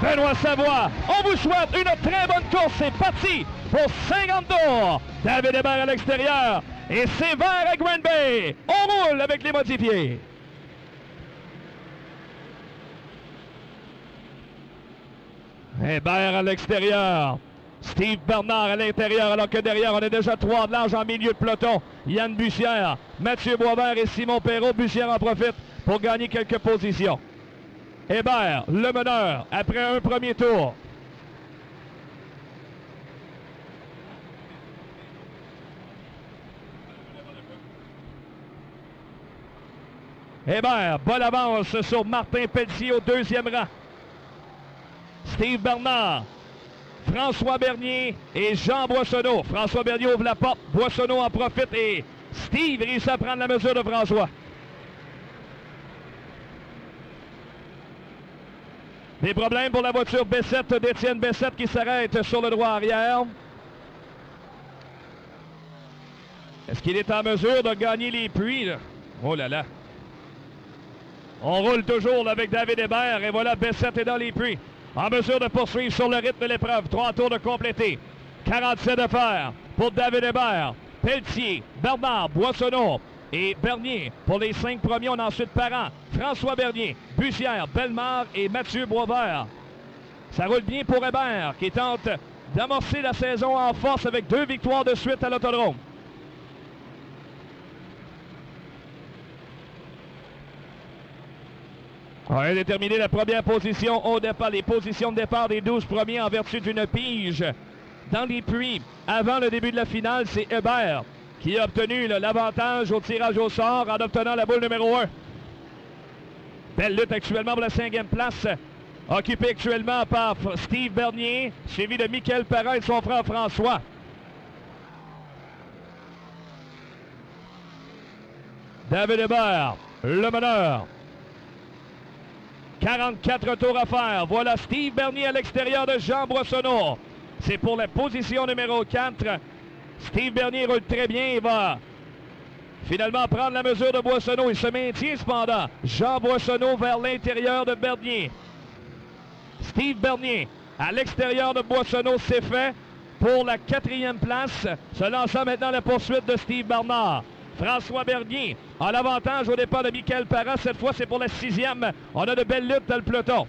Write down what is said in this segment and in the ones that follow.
Benoît Savoie. On vous souhaite une très bonne course. C'est parti pour 50 tours. David Hébert à l'extérieur. Et c'est vert à Green Bay. On roule avec les modifiés. Hébert à l'extérieur. Steve Bernard à l'intérieur, alors que derrière, on est déjà 3 de large en milieu de peloton. Yann Bussière, Mathieu Boisvert et Simon Perrault. Bussière en profite pour gagner quelques positions. Hébert, le meneur, après un premier tour. Hébert, bonne avance sur Martin Pelletier au deuxième rang. Steve Bernard, François Bernier et Jean Boissonneau. François Bernier ouvre la porte, Boissonneau en profite et Steve réussit à prendre la mesure de François. Des problèmes pour la voiture B7 d'Étienne Bessette qui s'arrête sur le droit arrière. Est-ce qu'il est en mesure de gagner les puits, là? Oh là là. On roule toujours avec David Hébert et voilà, Bessette est dans les puits. En mesure de poursuivre sur le rythme de l'épreuve. 3 tours de complété. 47 de fer pour David Hébert. Pelletier, Bernard, Boissonneau et Bernier. Pour les 5 premiers, on a ensuite Parent, François Bernier, Bussière, Bellemare et Mathieu Boisvert. Ça roule bien pour Hébert qui tente d'amorcer la saison en force avec 2 victoires de suite à l'Autodrome. On a déterminé la première position au départ, les positions de départ des 12 premiers en vertu d'une pige. Dans les puits, avant le début de la finale, c'est Hébert qui a obtenu l'avantage au tirage au sort en obtenant la boule numéro 1. Belle lutte actuellement pour la 5e place, occupée actuellement par Steve Bernier, suivi de Michael Parent et son frère François. David Hébert, le meneur. 44 tours à faire. Voilà Steve Bernier à l'extérieur de Jean Boissonneau. C'est pour la position numéro 4. Steve Bernier roule très bien. Il va finalement prendre la mesure de Boissonneau. Il se maintient cependant. Jean Boissonneau vers l'intérieur de Bernier. Steve Bernier à l'extérieur de Boissonneau, c'est fait pour la 4e place. Se lançant maintenant la poursuite de Steve Bernard. François Bernier a l'avantage au départ de Michael Parent. Cette fois, c'est pour la 6e. On a de belles luttes dans le peloton.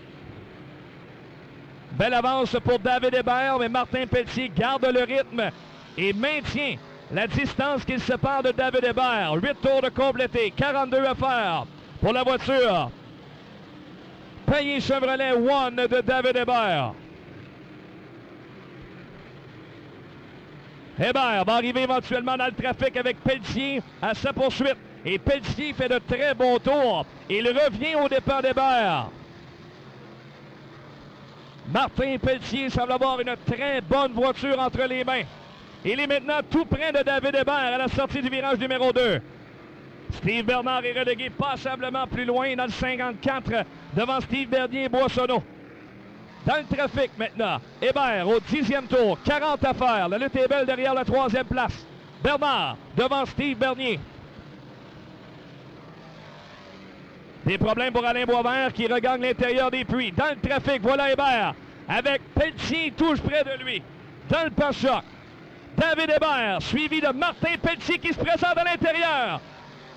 Belle avance pour David Hébert, mais Martin Pelletier garde le rythme et maintient la distance qu'il sépare de David Hébert. 8 tours de complété, 42 à faire pour la voiture Payet Chevrolet One de David Hébert. Hébert va arriver éventuellement dans le trafic avec Pelletier à sa poursuite. Et Pelletier fait de très bons tours. Il revient au départ d'Hébert. Martin Pelletier semble avoir une très bonne voiture entre les mains. Il est maintenant tout près de David Hébert à la sortie du virage numéro 2. Steve Bernard est relégué passablement plus loin dans le 54 devant Steve Bernier et Boissonneau. Dans le trafic maintenant, Hébert au 10e tour, 40 à faire. La lutte est belle derrière la 3e place. Bernard devant Steve Bernier. Des problèmes pour Alain Boisvert qui regagne l'intérieur des puits. Dans le trafic, voilà Hébert avec Pelletier touche près de lui. Dans le pare-choc, David Hébert suivi de Martin Pelletier qui se présente à l'intérieur.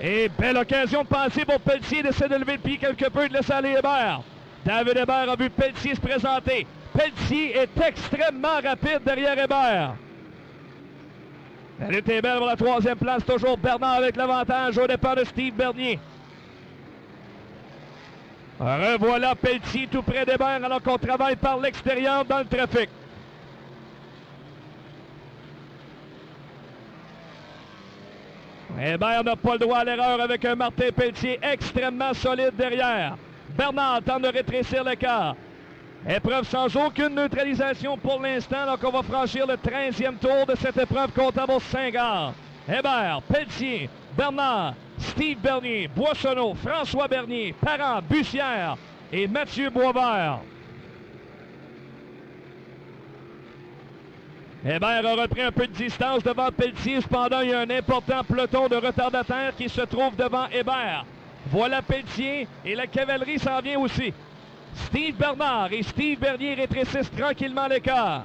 Et belle occasion de passer pour Pelletier d'essayer de lever le pied quelque peu et de laisser aller Hébert. David Hébert a vu Pelletier se présenter. Pelletier est extrêmement rapide derrière Hébert. La lutte est belle pour la 3e place. Toujours Bernard avec l'avantage au départ de Steve Bernier. Revoilà Pelletier tout près d'Hébert alors qu'on travaille par l'extérieur dans le trafic. Hébert n'a pas le droit à l'erreur avec un Martin Pelletier extrêmement solide derrière. Bernard tente de rétrécir l'écart. Épreuve sans aucune neutralisation pour l'instant. Donc on va franchir le 13e tour de cette épreuve comptable au Saint-Gard. Hébert, Pelletier, Bernard, Steve Bernier, Boissonneau, François Bernier, Parent, Bussière et Mathieu Boisvert. Hébert a repris un peu de distance devant Pelletier. Cependant, il y a un important peloton de retardataires qui se trouve devant Hébert. Voilà Pelletier et la cavalerie s'en vient aussi. Steve Bernard et Steve Bernier rétrécissent tranquillement l'écart.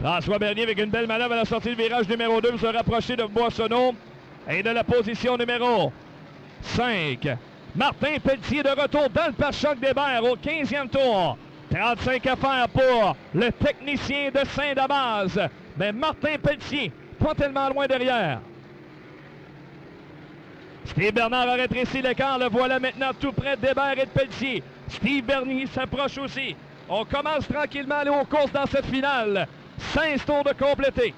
François Bernier avec une belle manœuvre à la sortie du virage numéro 2 pour se rapprocher de Boissonneau et de la position numéro 5. Martin Pelletier de retour dans le pare-choc d'Hébert au 15e tour. 35 à faire pour le technicien de Saint-Damas. Mais Martin Pelletier, pas tellement loin derrière. Steve Bernard a rétréci l'écart. Le voilà maintenant tout près d'Hébert et de Pelletier. Steve Bernier s'approche aussi. On commence tranquillement à aller aux courses dans cette finale. 16 tours de complété.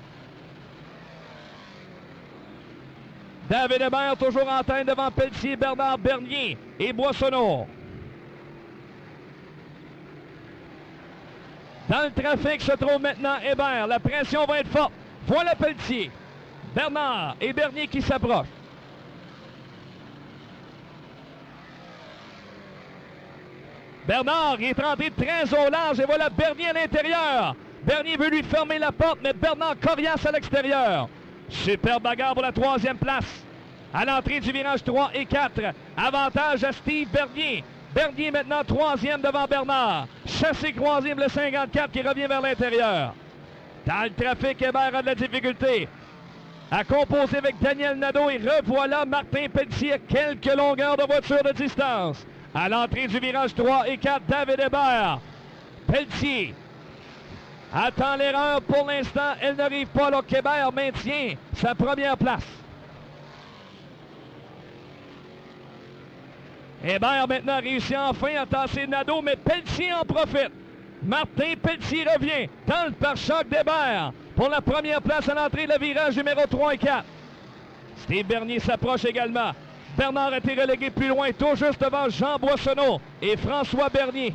David Hébert toujours en tête devant Pelletier, Bernard, Bernier et Boissonneau. Dans le trafic se trouve maintenant Hébert. La pression va être forte. Voilà Pelletier, Bernard et Bernier qui s'approchent. Bernard est rentré très au large et voilà Bernier à l'intérieur. Bernier veut lui fermer la porte, mais Bernard coriace à l'extérieur. Super bagarre pour la 3e place. À l'entrée du virage 3 et 4. Avantage à Steve Bernier. Bernier maintenant 3e devant Bernard. Chassé croisième le 54 qui revient vers l'intérieur. Dans le trafic, Hébert a de la difficulté à composer avec Daniel Nadeau. Et revoilà Martin Pelletier à quelques longueurs de voiture de distance. À l'entrée du virage 3 et 4, David Hébert. Pelletier attend l'erreur pour l'instant. Elle n'arrive pas alors qu'Hébert maintient sa première place. Hébert maintenant réussit enfin à tasser Nadeau, mais Pelletier en profite. Martin Pelletier revient dans le pare-choc d'Hébert pour la première place à l'entrée de la virage numéro 3 et 4. Steve Bernier s'approche également. Bernard a été relégué plus loin, tout juste devant Jean Boissonneau et François Bernier.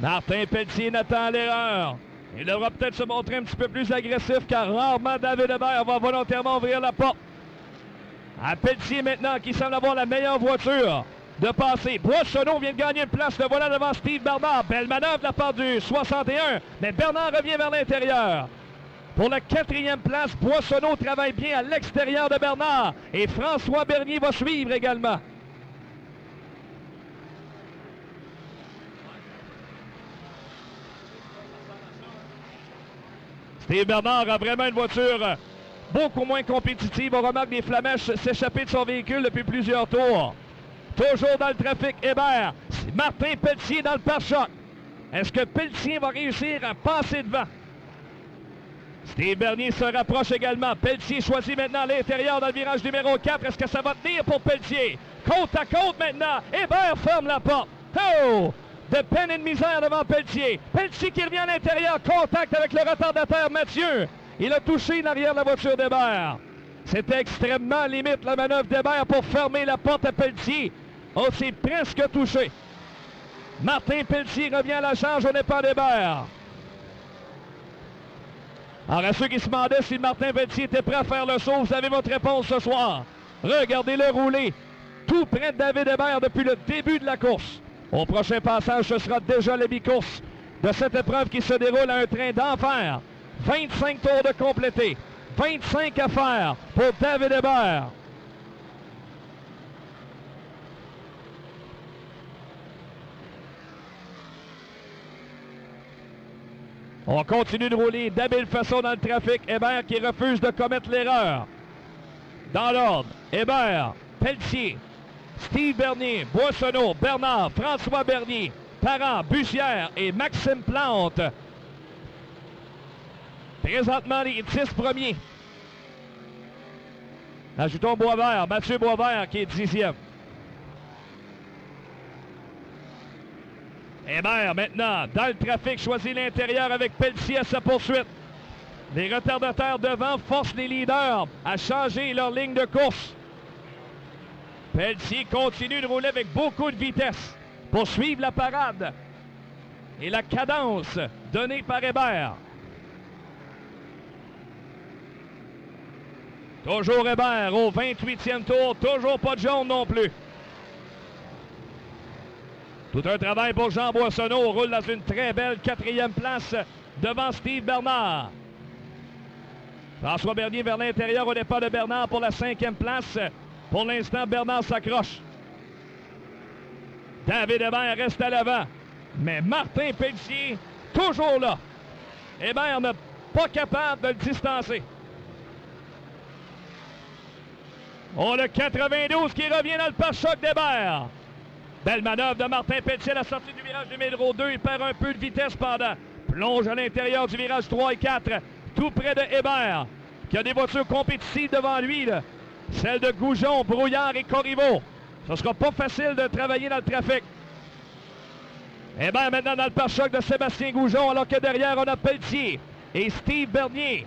Martin Pelletier n'attend l'erreur. Il devra peut-être se montrer un petit peu plus agressif car rarement David Hébert va volontairement ouvrir la porte. À Pelletier maintenant qui semble avoir la meilleure voiture de passer. Boissonneau vient de gagner une place. Le voilà devant Steve Bernard. Belle manœuvre de la part du 61. Mais Bernard revient vers l'intérieur. Pour la 4e place, Boissonneau travaille bien à l'extérieur de Bernard. Et François Bernier va suivre également. Steve Bernard a vraiment une voiture beaucoup moins compétitive. On remarque des flamèches s'échapper de son véhicule depuis plusieurs tours. Toujours dans le trafic, Hébert. Martin Pelletier dans le pare-choc. Est-ce que Pelletier va réussir à passer devant? Steve Bernier se rapproche également. Pelletier choisit maintenant à l'intérieur dans le virage numéro 4. Est-ce que ça va tenir pour Pelletier? Côte à côte maintenant. Hébert ferme la porte. Oh! De peine et de misère devant Pelletier. Pelletier qui revient à l'intérieur. Contact avec le retardateur Mathieu. Il a touché l'arrière de la voiture d'Hébert. C'était extrêmement limite la manœuvre d'Hébert pour fermer la porte à Pelletier. Oh, c'est presque touché. Martin Pelletier revient à la charge au départ d'Hébert. Alors, à ceux qui se demandaient si Martin Pelletier était prêt à faire le saut, vous avez votre réponse ce soir. Regardez-le rouler tout près de David Hébert depuis le début de la course. Au prochain passage, ce sera déjà la mi-course de cette épreuve qui se déroule à un train d'enfer. 25 tours de complété. 25 à faire pour David Hébert. On continue de rouler d'habile façon dans le trafic. Hébert qui refuse de commettre l'erreur. Dans l'ordre, Hébert, Pelletier, Steve Bernier, Boissonneau, Bernard, François Bernier, Parent, Bussière et Maxime Plante. Présentement, les 10 premiers. Ajoutons Boisvert, Mathieu Boisvert qui est 10e. Hébert maintenant, dans le trafic, choisit l'intérieur avec Pelletier à sa poursuite. Les retardateurs devant forcent les leaders à changer leur ligne de course. Pelletier continue de rouler avec beaucoup de vitesse pour suivre la parade et la cadence donnée par Hébert. Toujours Hébert au 28e tour, toujours pas de jaune non plus. Tout un travail pour Jean Boissonneau. Roule dans une très belle 4e place devant Steve Bernard. François Bernier vers l'intérieur au départ de Bernard pour la 5e place. Pour l'instant, Bernard s'accroche. David Hébert reste à l'avant. Mais Martin Pelletier, toujours là. Hébert n'est pas capable de le distancer. On a 92 qui revient dans le pare-choc d'Hébert. Belle manœuvre de Martin Pelletier à la sortie du virage numéro 2. Il perd un peu de vitesse pendant. Plonge à l'intérieur du virage 3 et 4. Tout près de Hébert, qui a des voitures compétitives devant lui. Là. Celles de Goujon, Brouillard et Corriveau. Ce ne sera pas facile de travailler dans le trafic. Hébert maintenant dans le pare-choc de Sébastien Goujon, alors que derrière, on a Pelletier et Steve Bernier.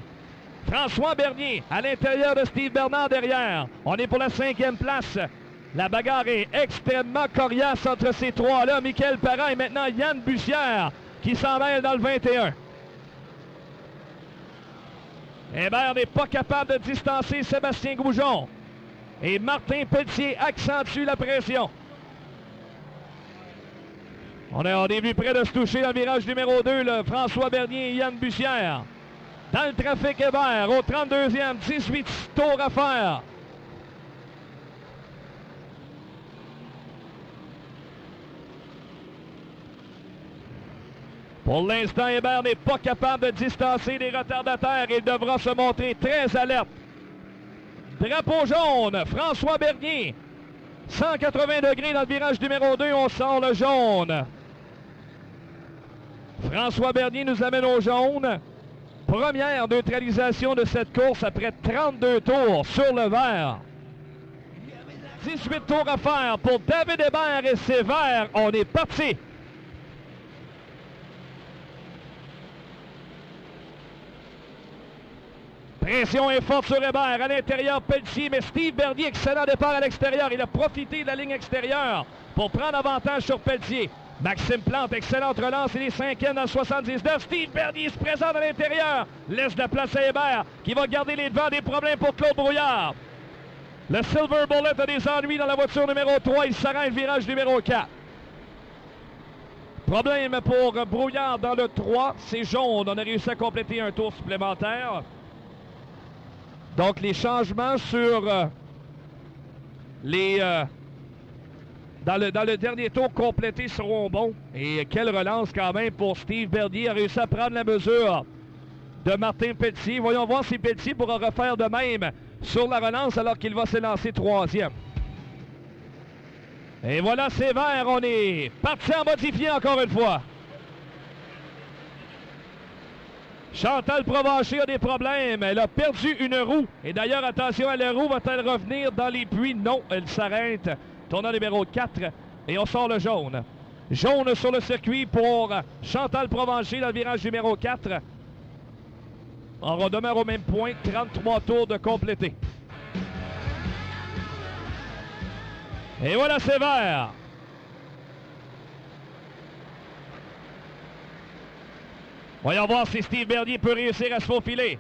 François Bernier à l'intérieur de Steve Bernard derrière. On est pour la 5e place. La bagarre est extrêmement coriace entre ces trois-là. Michael Parent et maintenant Yann Bussière qui s'en mêle dans le 21. Hébert n'est pas capable de distancer Sébastien Goujon. Et Martin Pelletier accentue la pression. On est venu près de se toucher dans le virage numéro 2, là, François Bernier et Yann Bussière. Dans le trafic Hébert, au 32e, 18 tours à faire. Pour l'instant, Hébert n'est pas capable de distancer les retardataires. Il devra se montrer très alerte. Drapeau jaune, François Bernier. 180 degrés dans le virage numéro 2, on sort le jaune. François Bernier nous amène au jaune. Première neutralisation de cette course après 32 tours sur le vert. 18 tours à faire pour David Hébert et c'est vert. On est parti. Pression est forte sur Hébert. À l'intérieur, Pelletier, mais Steve Bernier, excellent départ à l'extérieur. Il a profité de la ligne extérieure pour prendre avantage sur Pelletier. Maxime Plante, excellente relance. Il est 5e dans le 79. Steve Bernier se présente à l'intérieur. Laisse la place à Hébert qui va garder les devants. Des problèmes pour Claude Brouillard. Le Silver Bullet a des ennuis dans la voiture numéro 3. Il s'arrête le virage numéro 4. Problème pour Brouillard dans le 3. C'est jaune. On a réussi à compléter un tour supplémentaire. Donc, les changements sur dans le dernier tour complété seront bons. Et quelle relance quand même pour Steve Bernier. A réussi à prendre la mesure de Martin Pelletier. Voyons voir si Pelletier pourra refaire de même sur la relance alors qu'il va s'élancer 3e. Et voilà, c'est vert. On est parti en modifié encore une fois. Chantal Provencher a des problèmes. Elle a perdu une roue. Et d'ailleurs, attention à la roue. Va-t-elle revenir dans les puits? Non, elle s'arrête. Tournant numéro 4. Et on sort le jaune. Jaune sur le circuit pour Chantal Provencher dans le virage numéro 4. On redemeure au même point. 33 tours de complété. Et voilà, c'est vert. Voyons voir si Steve Bernier peut réussir à se faufiler.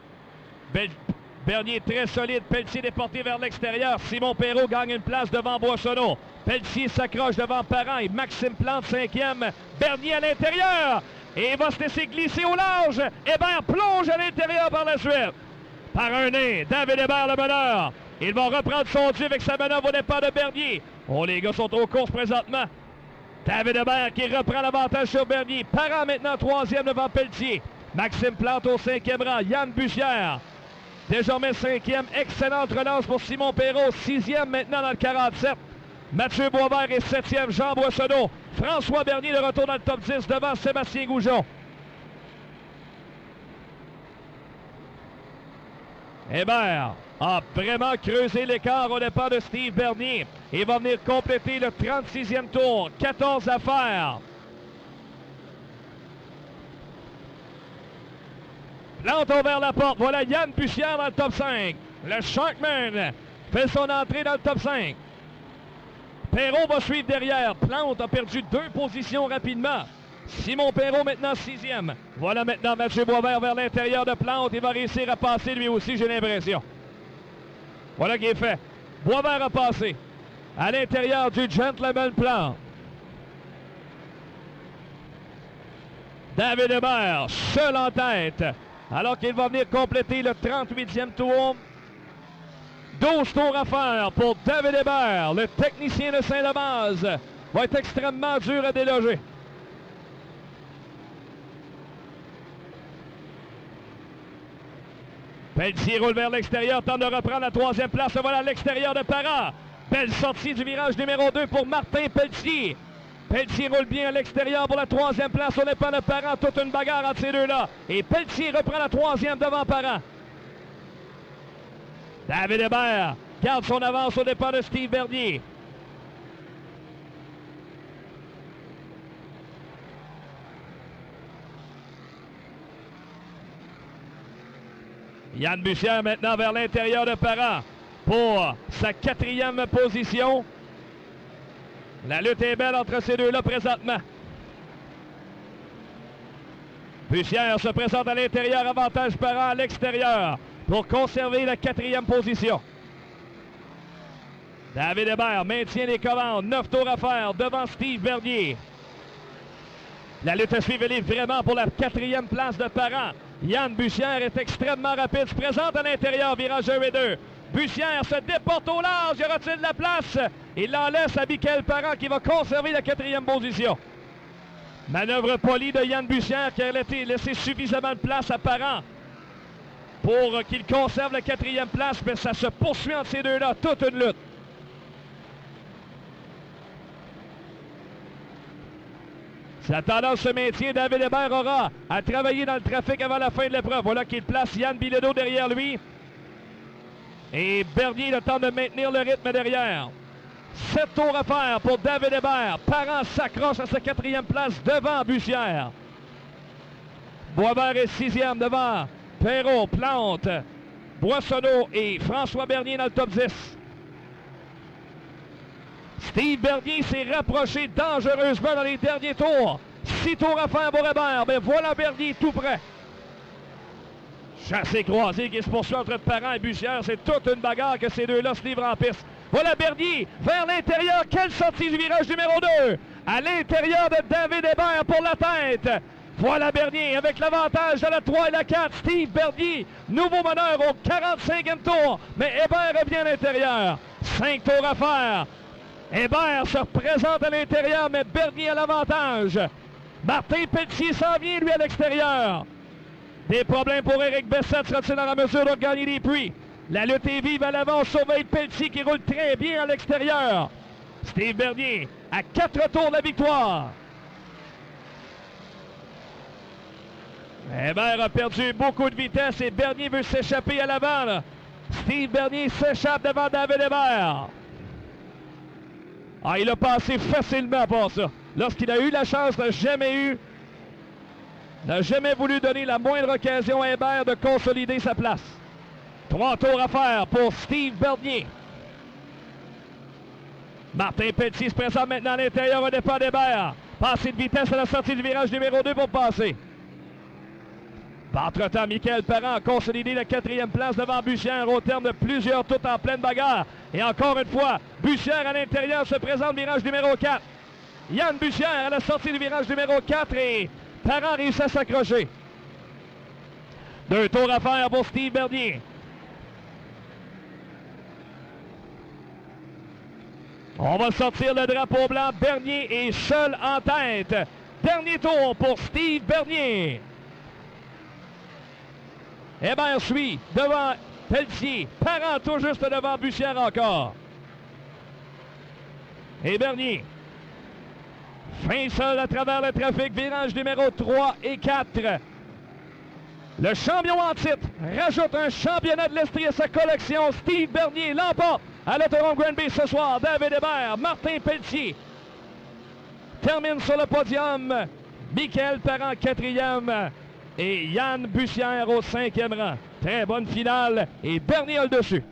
Bernier très solide. Pelletier déporté vers l'extérieur. Simon Perrault gagne une place devant Boissonneau. Pelletier s'accroche devant Parent et Maxime Plante 5e. Bernier à l'intérieur. Et il va se laisser glisser au large. Hébert plonge à l'intérieur par la suite. Par un nez, David Hébert le meneur. Il va reprendre son dû avec sa manœuvre au départ de Bernier. Oh, les gars sont aux courses présentement. David Hébert qui reprend l'avantage sur Bernier. Parent maintenant 3e devant Pelletier. Maxime Plante au 5e rang. Yann Bussière, désormais 5e. Excellente relance pour Simon Perrault. 6e maintenant dans le 47. Mathieu Boisvert est 7e. Jean Boissonneau. François Bernier de retour dans le top 10 devant Sébastien Goujon. Hébert a vraiment creusé l'écart au départ de Steve Bernier. Il va venir compléter le 36e tour. 14 à faire. Plante vers la porte. Voilà Yann Bussière dans le top 5. Le Sharkman fait son entrée dans le top 5. Perrault va suivre derrière. Plante a perdu 2 positions rapidement. Simon Perrault maintenant 6e. Voilà maintenant Mathieu Boisvert vers l'intérieur de Plante. Il va réussir à passer lui aussi, j'ai l'impression. Voilà qui est fait. Boisvert a passé à l'intérieur du Gentleman Plante. David Hébert, seul en tête, alors qu'il va venir compléter le 38e tour. 12 tours à faire pour David Hébert. Le technicien de Saint-Lamaze va être extrêmement dur à déloger. Pelletier roule vers l'extérieur, tente de reprendre la 3e place. Voilà à l'extérieur de Parent. Belle sortie du virage numéro 2 pour Martin Pelletier. Pelletier roule bien à l'extérieur pour la 3e place. On n'est pas de Parent, toute une bagarre entre ces deux-là. Et Pelletier reprend la 3e devant Parent. David Hébert garde son avance au départ de Steve Bernier. Yann Bussière maintenant vers l'intérieur de Parent pour sa 4e position. La lutte est belle entre ces deux-là présentement. Bussière se présente à l'intérieur, avantage Parent à l'extérieur pour conserver la 4e position. David Hébert maintient les commandes. 9 tours à faire devant Steve Bernier. La lutte à suivre, elle est vraiment pour la 4e place de Parent. Yann Bussière est extrêmement rapide, se présente à l'intérieur, virage 1 et 2. Bussière se déporte au large, il retire de la place. Il l'en laisse à Michael Parent qui va conserver la 4e position. Manœuvre polie de Yann Bussière qui a laissé suffisamment de place à Parent pour qu'il conserve la 4e place, mais ça se poursuit entre ces deux-là, toute une lutte. Si la tendance se maintient, David Hébert aura à travailler dans le trafic avant la fin de l'épreuve. Voilà qu'il place Yann Bilodeau derrière lui. Et Bernier le temps de maintenir le rythme derrière. 7 tours à faire pour David Hébert. Parent s'accroche à sa 4e place devant Bussière. Boisvert est 6e devant Perrault, Plante, Boissonneau et François Bernier dans le top 10. Steve Bernier s'est rapproché dangereusement dans les derniers tours. 6 tours à faire pour Hébert, mais voilà Bernier tout près. Chassé croisé qui se poursuit entre Parent et Bussière. C'est toute une bagarre que ces deux-là se livrent en piste. Voilà Bernier vers l'intérieur. Quelle sortie du virage numéro 2. À l'intérieur de David Hébert pour la tête. Voilà Bernier avec l'avantage de la 3 et la 4. Steve Bernier, nouveau meneur au 45e tour. Mais Hébert revient à l'intérieur. 5 tours à faire. Hébert se représente à l'intérieur, mais Bernier a l'avantage. Martin Pelletier s'en vient, lui, à l'extérieur. Des problèmes pour Éric Bessette. Sera-t-il dans la mesure de gagner des prix? La lutte est vive à l'avant. On surveille Pelletier qui roule très bien à l'extérieur. Steve Bernier à 4 tours de la victoire. Hébert a perdu beaucoup de vitesse et Bernier veut s'échapper à l'avant, là. Steve Bernier s'échappe devant David Hébert. Ah, il a passé facilement par ça. Lorsqu'il a eu la chance, n'a jamais voulu donner la moindre occasion à Hébert de consolider sa place. 3 tours à faire pour Steve Bernier. Martin Pelletier se présente maintenant à l'intérieur au départ d'Hébert. Passé de vitesse à la sortie du virage numéro 2 pour passer. Entre-temps, Michael Parent a consolidé la 4e place devant Bussière au terme de plusieurs tours en pleine bagarre. Et encore une fois, Bussière à l'intérieur se présente virage numéro 4. Yann Bussière à la sortie du virage numéro 4 et Parent réussit à s'accrocher. 2 tours à faire pour Steve Bernier. On va sortir le drapeau blanc. Bernier est seul en tête. Dernier tour pour Steve Bernier. Hébert suit devant Pelletier. Parent tout juste devant Bussière encore. Et Bernier. Fin seul à travers le trafic. Virage numéro 3 et 4. Le champion en titre rajoute un championnat de l'Estrie à sa collection. Steve Bernier l'emporte à l'Autodrome Granby ce soir. David Hébert, Martin Pelletier termine sur le podium. Michael Parent 4e et Yann Bussière au 5e rang. Très bonne finale et Bernier a le dessus.